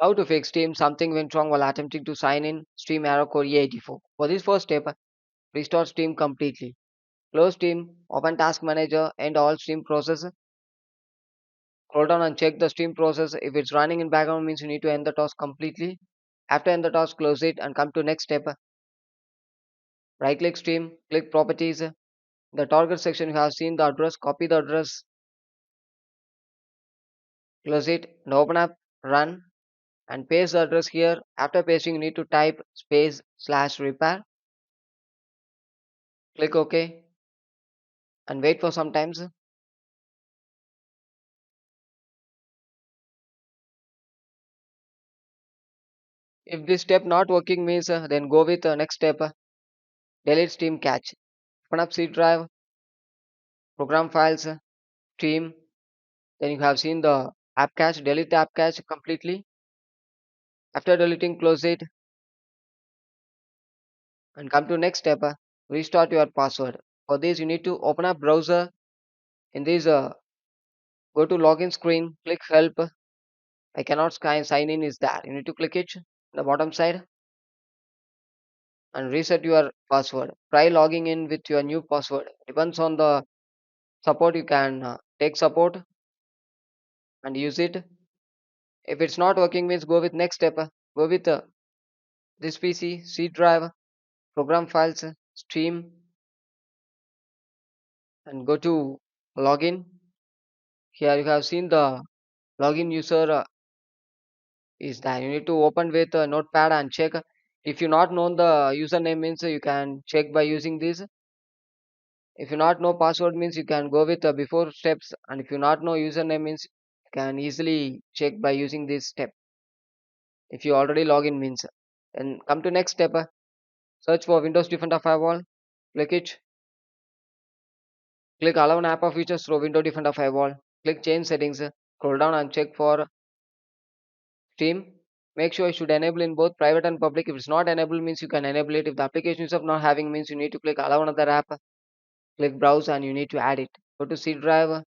How to fix Steam something went wrong while attempting to sign in Steam Error Code E84. For this first step, restart Steam completely. Close Steam, open Task Manager, end all Steam process. Scroll down and check the Steam process. If it's running in background means you need to end the task completely. After end the task, close it and come to next step. Right click Steam, click Properties. In the target section you have seen the address, copy the address, close it and open up, run and paste the address here. After pasting you need to type space slash repair. Click OK and wait for some times. If this step not working means then go with next step. Delete Steam cache. Open up C drive, program files, Steam. Then you have seen the app cache. Delete the app cache completely. After deleting, close it and come to next step. Restart your password. For this, you need to open up browser. In this, go to login screen. Click help. I cannot sign in. Is there? You need to click it. The bottom side and reset your password. Try logging in with your new password. Depends on the support. You can take support and use it. If it's not working, means go with next step. Go with this PC, C drive, program files, Steam, and go to login. Here you have seen the login user is that you need to open with a notepad and check. If you not know the username means you can check by using this. If you not know password means you can go with the before steps, and if you not know username means you can easily check by using this step. If you already log in means, then come to next step. Search for Windows Defender Firewall. Click it. Click Allow app of features through Windows Defender Firewall. Click Change Settings. Scroll down and check for Steam. Make sure you should enable in both private and public. If it's not enabled means you can enable it. If the application is of not having means you need to click Allow another app. Click Browse and you need to add it. Go to C drive,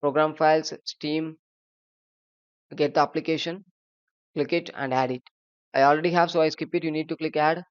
Program Files, Steam. Get the application. Click it and add it. I already have so I skip it. You need to click Add.